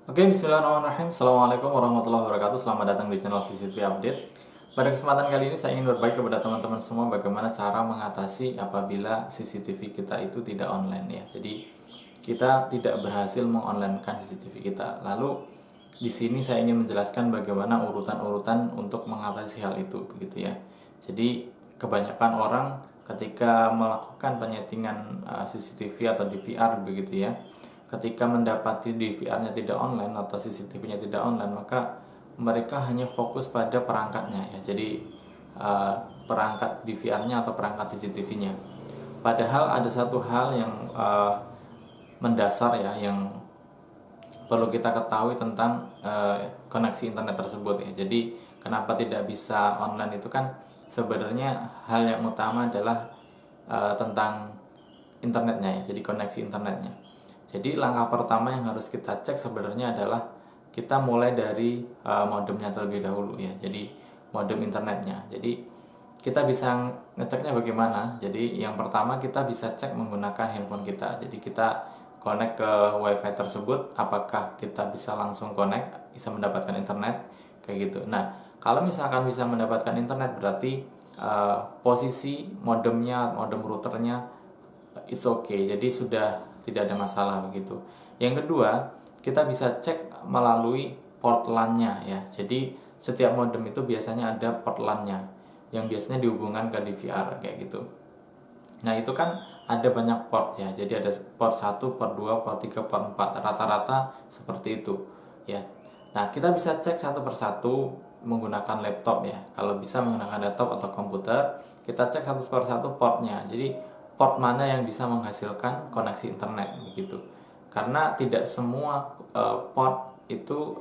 Oke, bismillahirrahmanirrahim. Assalamualaikum warahmatullahi wabarakatuh. Selamat datang di channel CCTV Update. Pada kesempatan kali ini saya ingin berbagi kepada teman-teman semua bagaimana cara mengatasi apabila CCTV kita itu tidak online ya. Jadi kita tidak berhasil mengonlinekan CCTV kita. Lalu di sini saya ingin menjelaskan bagaimana urutan-urutan untuk mengatasi hal itu begitu ya. Jadi kebanyakan orang ketika melakukan penyetingan CCTV atau DVR begitu ya, ketika mendapati DVR-nya tidak online atau CCTV-nya tidak online, maka mereka hanya fokus pada perangkatnya ya. Jadi perangkat DVR-nya atau perangkat CCTV-nya. Padahal ada satu hal yang mendasar ya, yang perlu kita ketahui tentang koneksi internet tersebut ya. Jadi kenapa tidak bisa online itu kan sebenarnya hal yang utama adalah tentang internetnya ya. Jadi koneksi internetnya. Jadi langkah pertama yang harus kita cek sebenarnya adalah kita mulai dari modemnya terlebih dahulu ya. Jadi modem internetnya. Jadi kita bisa ngeceknya bagaimana. Jadi yang pertama kita bisa cek menggunakan handphone kita. Jadi kita connect ke wifi tersebut, apakah kita bisa langsung connect, bisa mendapatkan internet kayak gitu. Nah, kalau misalkan bisa mendapatkan internet berarti posisi modemnya, modem routernya it's okay. Jadi sudah tidak ada masalah begitu. Yang kedua, kita bisa cek melalui port LAN-nya ya. Jadi setiap modem itu biasanya ada port LAN-nya yang biasanya dihubungkan ke DVR kayak gitu. Nah, itu kan ada banyak port ya. Jadi ada port 1, port 2, port 3, port 4. Rata-rata seperti itu ya. Nah, kita bisa cek satu persatu menggunakan laptop ya. Kalau bisa menggunakan laptop atau komputer, kita cek satu persatu portnya. Jadi port mana yang bisa menghasilkan koneksi internet begitu. Karena tidak semua port itu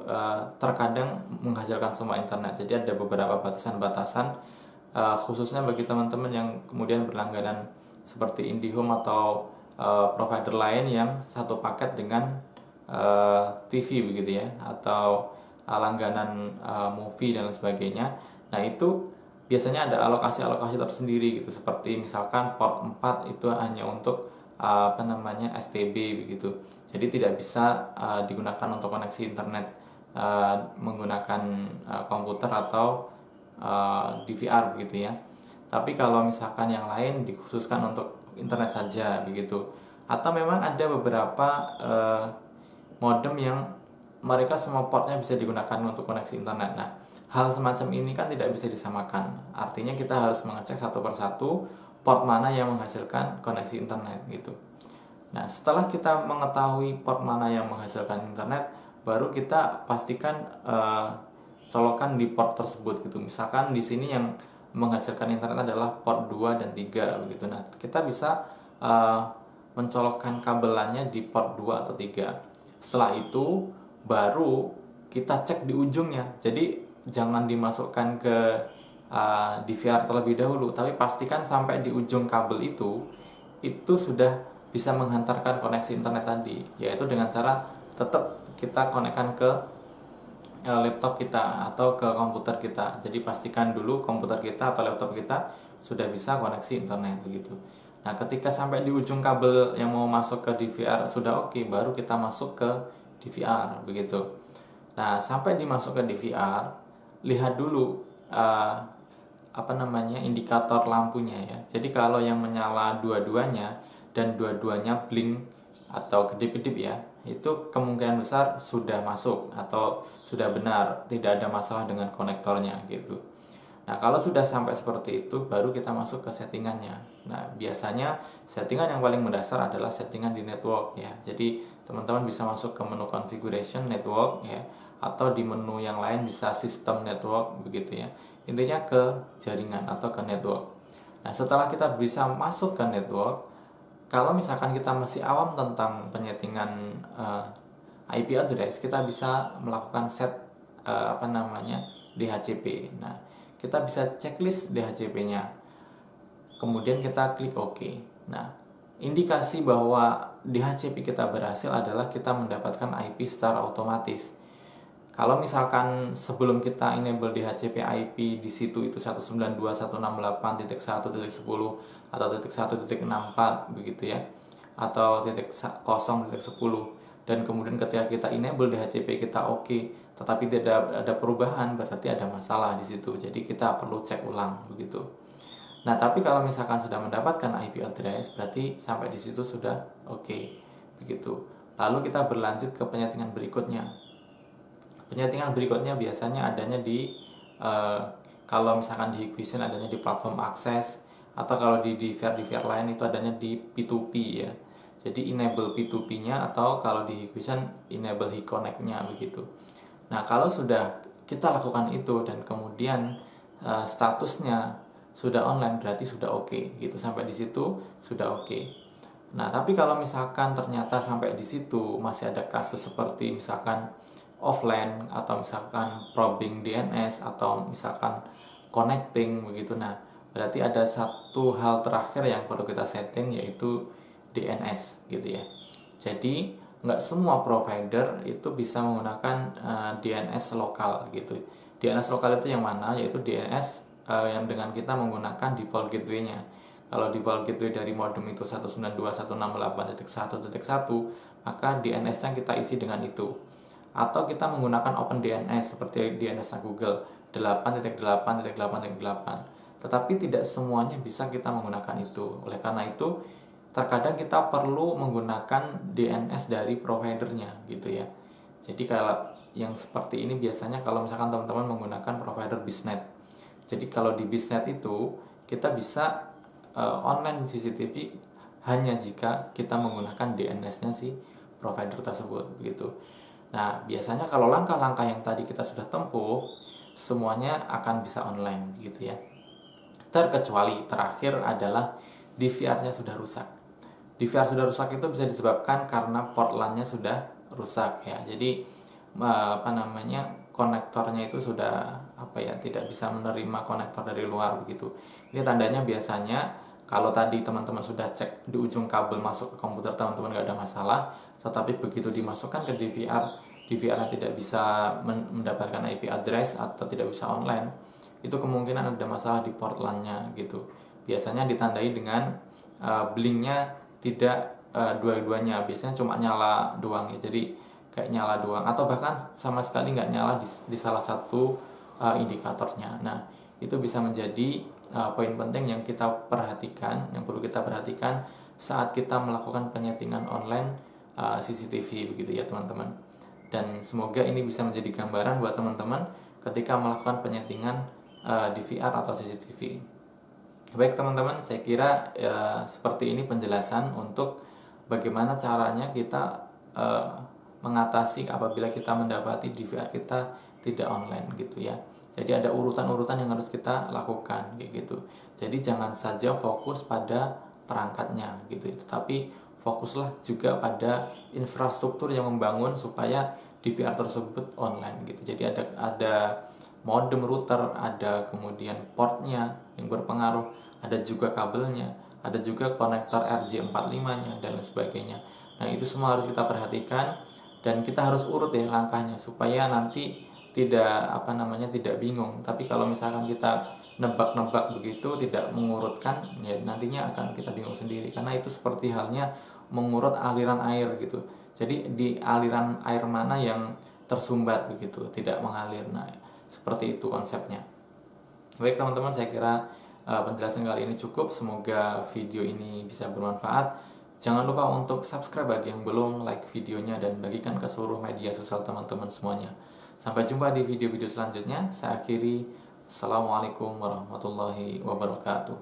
terkadang menghasilkan semua internet. Jadi ada beberapa batasan-batasan khususnya bagi teman-teman yang kemudian berlangganan seperti IndiHome atau provider lain yang satu paket dengan TV begitu ya, atau langganan movie dan lain sebagainya. Nah, itu biasanya ada alokasi-alokasi tersendiri gitu, seperti misalkan port 4 itu hanya untuk STB begitu. Jadi tidak bisa digunakan untuk koneksi internet menggunakan komputer atau DVR begitu ya. Tapi kalau misalkan yang lain dikhususkan untuk internet saja begitu. Atau memang ada beberapa modem yang mereka semua portnya bisa digunakan untuk koneksi internet. Nah, hal semacam ini kan tidak bisa disamakan. Artinya kita harus mengecek satu persatu port mana yang menghasilkan koneksi internet gitu. Nah, setelah kita mengetahui port mana yang menghasilkan internet, baru kita pastikan colokan di port tersebut gitu. Misalkan di sini yang menghasilkan internet adalah port 2 dan 3 begitu. Nah, kita bisa mencolokkan kabelannya di port 2 atau 3. Setelah itu baru kita cek di ujungnya. Jadi jangan dimasukkan ke DVR terlebih dahulu, tapi pastikan sampai di ujung kabel itu sudah bisa menghantarkan koneksi internet tadi, yaitu dengan cara tetap kita konekkan ke laptop kita atau ke komputer kita. Jadi pastikan dulu komputer kita atau laptop kita sudah bisa koneksi internet begitu. Nah, ketika sampai di ujung kabel yang mau masuk ke DVR sudah oke, baru kita masuk ke DVR begitu. Nah, sampai dimasuk ke DVR, lihat dulu indikator lampunya ya. Jadi kalau yang menyala dua-duanya dan dua-duanya blink atau kedip-kedip ya, itu kemungkinan besar sudah masuk atau sudah benar, tidak ada masalah dengan konektornya gitu. Nah, kalau sudah sampai seperti itu, baru kita masuk ke settingannya. Nah, biasanya settingan yang paling mendasar adalah settingan di network ya. Jadi, teman-teman bisa masuk ke menu configuration network ya, atau di menu yang lain bisa system network begitu ya. Intinya ke jaringan atau ke network. Nah, setelah kita bisa masuk ke network, kalau misalkan kita masih awam tentang penyetingan IP address, kita bisa melakukan set DHCP. Nah, kita bisa checklist DHCP-nya. Kemudian kita klik OK. Nah, indikasi bahwa DHCP kita berhasil adalah kita mendapatkan IP secara otomatis. Kalau misalkan sebelum kita enable DHCP IP di situ itu 192.168.1.10 atau .1.64 begitu ya, atau .0.10, dan kemudian ketika kita enable DHCP kita oke, tetapi tidak ada perubahan, berarti ada masalah di situ. Jadi kita perlu cek ulang begitu. Nah, tapi kalau misalkan sudah mendapatkan IP address, berarti sampai di situ sudah oke, begitu. Lalu kita berlanjut ke penyetingan berikutnya. Penyetingan berikutnya biasanya adanya di kalau misalkan di Hikvision adanya di platform akses, atau kalau di DVR lain itu adanya di P2P ya. Jadi enable P2P-nya, atau kalau di Hikvision enable HiConnect-nya begitu. Nah, kalau sudah kita lakukan itu dan kemudian statusnya sudah online, berarti sudah oke gitu. Sampai di situ sudah oke. Nah, tapi kalau misalkan ternyata sampai di situ masih ada kasus seperti misalkan offline, atau misalkan probing DNS, atau misalkan connecting begitu. Nah, berarti ada satu hal terakhir yang perlu kita setting, yaitu DNS gitu ya. Jadi nggak semua provider itu bisa menggunakan DNS lokal gitu. DNS lokal itu yang mana? Yaitu DNS yang dengan kita menggunakan default gateway-nya. Kalau default gateway dari modem itu 192.168.1.1, maka DNS-nya kita isi dengan itu. Atau kita menggunakan Open DNS seperti DNS-nya Google 8.8.8.8. Tetapi tidak semuanya bisa kita menggunakan itu. Oleh karena itu, terkadang kita perlu menggunakan DNS dari providernya gitu ya. Jadi kalau yang seperti ini biasanya kalau misalkan teman-teman menggunakan provider Biznet. Jadi kalau di Biznet itu kita bisa online CCTV hanya jika kita menggunakan DNS-nya si provider tersebut begitu. Nah, biasanya kalau langkah-langkah yang tadi kita sudah tempuh, semuanya akan bisa online gitu ya. Terkecuali terakhir adalah DVR-nya sudah rusak. DVR sudah rusak itu bisa disebabkan karena port LAN-nya sudah rusak ya. Jadi konektornya itu sudah tidak bisa menerima konektor dari luar begitu. Ini tandanya biasanya kalau tadi teman-teman sudah cek di ujung kabel masuk ke komputer teman-teman nggak ada masalah, tetapi begitu dimasukkan ke DVR-nya tidak bisa mendapatkan IP address atau tidak bisa online, itu kemungkinan ada masalah di port LAN-nya gitu. Biasanya ditandai dengan blinknya tidak dua-duanya, biasanya cuma nyala doang ya. Jadi kayak nyala doang, atau bahkan sama sekali nggak nyala di salah satu indikatornya. Nah, itu bisa menjadi poin penting yang kita perhatikan, yang perlu kita perhatikan saat kita melakukan penyetingan online CCTV begitu ya teman-teman. Dan semoga ini bisa menjadi gambaran buat teman-teman ketika melakukan penyetingan DVR atau CCTV. Baik teman-teman, saya kira seperti ini penjelasan untuk bagaimana caranya kita mengatasi apabila kita mendapati DVR kita tidak online gitu ya. Jadi ada urutan-urutan yang harus kita lakukan gitu. Jadi jangan saja fokus pada perangkatnya gitu, tetapi fokuslah juga pada infrastruktur yang membangun supaya DVR tersebut online gitu. Jadi ada modem router, ada kemudian portnya yang berpengaruh, ada juga kabelnya, ada juga konektor RJ45-nya dan lain sebagainya. Nah, itu semua harus kita perhatikan dan kita harus urut ya langkahnya supaya nanti tidak bingung. Tapi kalau misalkan kita nebak-nebak begitu, tidak mengurutkan, ya nantinya akan kita bingung sendiri, karena itu seperti halnya mengurut aliran air gitu. Jadi di aliran air mana yang tersumbat begitu, tidak mengalir. Nah, seperti itu konsepnya. Baik teman-teman, saya kira penjelasan kali ini cukup. Semoga video ini bisa bermanfaat. Jangan lupa untuk subscribe bagi yang belum, like videonya, dan bagikan ke seluruh media sosial teman-teman semuanya. Sampai jumpa di video-video selanjutnya. Saya akhiri. Assalamualaikum warahmatullahi wabarakatuh.